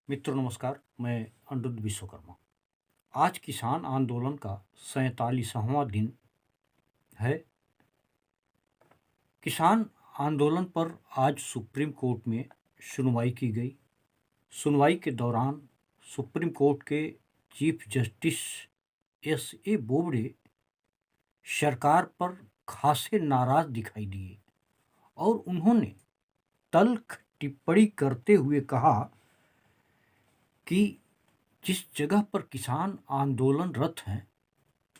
मित्रों नमस्कार, मैं अनिरुद्ध विश्वकर्मा। आज किसान आंदोलन का 47वां दिन है। किसान आंदोलन पर आज सुप्रीम कोर्ट में सुनवाई की गई। सुनवाई के दौरान सुप्रीम कोर्ट के चीफ जस्टिस एस.ए. बोबडे सरकार पर खासे नाराज दिखाई दिए और उन्होंने तल्ख टिप्पणी करते हुए कहा कि जिस जगह पर किसान आंदोलनरत हैं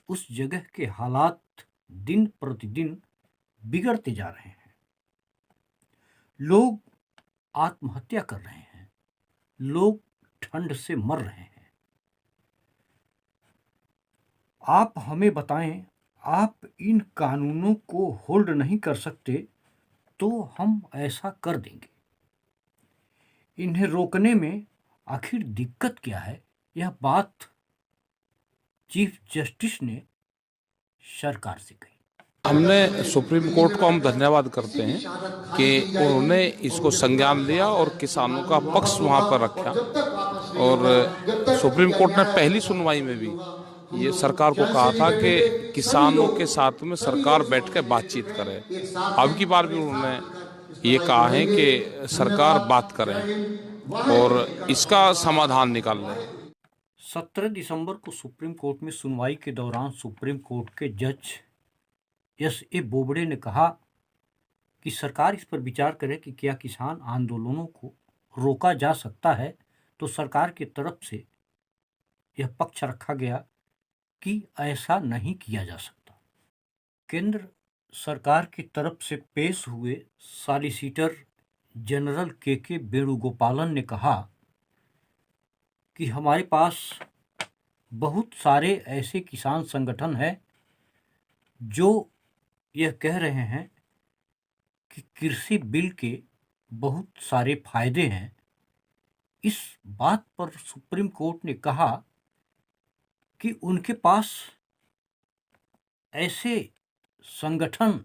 उस जगह के हालात दिन प्रतिदिन बिगड़ते जा रहे हैं। लोग आत्महत्या कर रहे हैं, लोग ठंड से मर रहे हैं। आप हमें बताएं, आप इन कानूनों को होल्ड नहीं कर सकते तो हम ऐसा कर देंगे। इन्हें रोकने में आखिर दिक्कत क्या है? यह बात चीफ जस्टिस ने सरकार से कही। हमने सुप्रीम कोर्ट को हम धन्यवाद करते हैं कि उन्होंने इसको संज्ञान लिया और किसानों का पक्ष वहाँ पर रखा। और सुप्रीम कोर्ट ने पहली सुनवाई में भी ये सरकार को कहा था कि किसानों के साथ में सरकार बैठ के बातचीत करे। अब की बार भी उन्होंने ये कहा है कि सरकार बात करे और इसका समाधान निकाल ले। 17 दिसंबर को सुप्रीम कोर्ट में सुनवाई के दौरान सुप्रीम कोर्ट के जज एस.ए. बोबडे ने कहा कि सरकार इस पर विचार करे कि क्या किसान आंदोलनों को रोका जा सकता है। तो सरकार की तरफ से यह पक्ष रखा गया कि ऐसा नहीं किया जा सकता। केंद्र सरकार की तरफ से पेश हुए सॉलिसिटर जनरल के वेणुगोपालन ने कहा कि हमारे पास बहुत सारे ऐसे किसान संगठन हैं जो यह कह रहे हैं कि कृषि बिल के बहुत सारे फायदे हैं। इस बात पर सुप्रीम कोर्ट ने कहा कि उनके पास ऐसे संगठन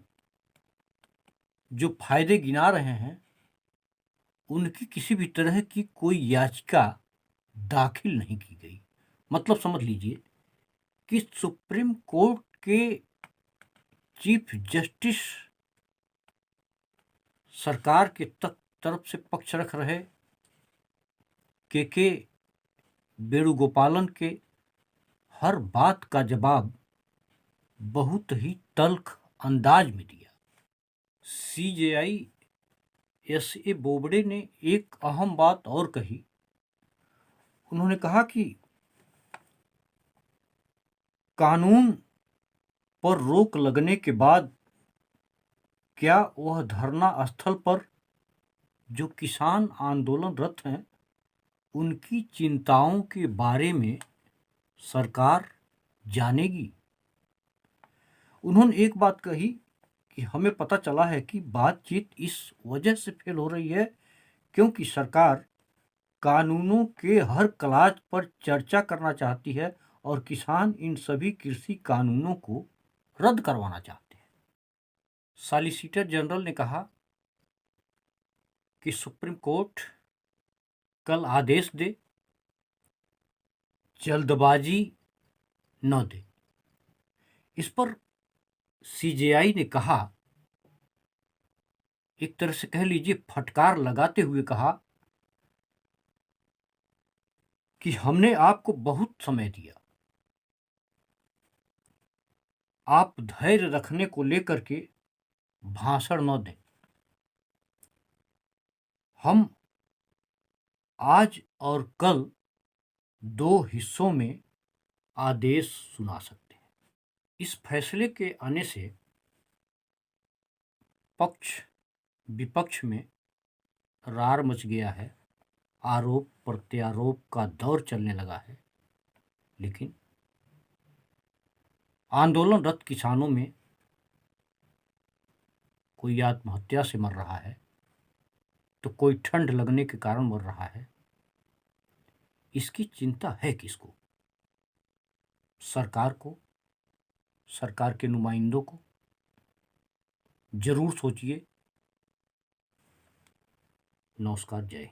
जो फायदे गिना रहे हैं उनकी किसी भी तरह की कोई याचिका दाखिल नहीं की गई। मतलब समझ लीजिए कि सुप्रीम कोर्ट के चीफ जस्टिस सरकार के तरफ से पक्ष रख रहे के वेणुगोपालन के हर बात का जवाब बहुत ही तल्ख अंदाज में दिया। सीजेआई एस.ए. बोबडे ने एक अहम बात और कही। उन्होंने कहा कि कानून पर रोक लगने के बाद क्या वह धरना स्थल पर जो किसान आंदोलनरत हैं उनकी चिंताओं के बारे में सरकार जानेगी। उन्होंने एक बात कही कि हमें पता चला है कि बातचीत इस वजह से फेल हो रही है क्योंकि सरकार कानूनों के हर क्लॉज पर चर्चा करना चाहती है और किसान इन सभी कृषि कानूनों को रद्द करवाना चाहते हैं। सॉलिसिटर जनरल ने कहा कि सुप्रीम कोर्ट कल आदेश दे, जल्दबाजी न दे। इस पर सीजेआई ने कहा, एक तरह से कह लीजिए फटकार लगाते हुए कहा कि हमने आपको बहुत समय दिया, आप धैर्य रखने को लेकर के भाषण न दें। हम आज और कल 2 हिस्सों में आदेश सुना सकते हैं। इस फैसले के आने से पक्ष विपक्ष में रार मच गया है, आरोप प्रत्यारोप का दौर चलने लगा है। लेकिन आंदोलनरत किसानों में कोई आत्महत्या से मर रहा है तो कोई ठंड लगने के कारण मर रहा है। इसकी चिंता है किसको? सरकार को, सरकार के नुमाइंदों को। जरूर सोचिए। नमस्कार, जय।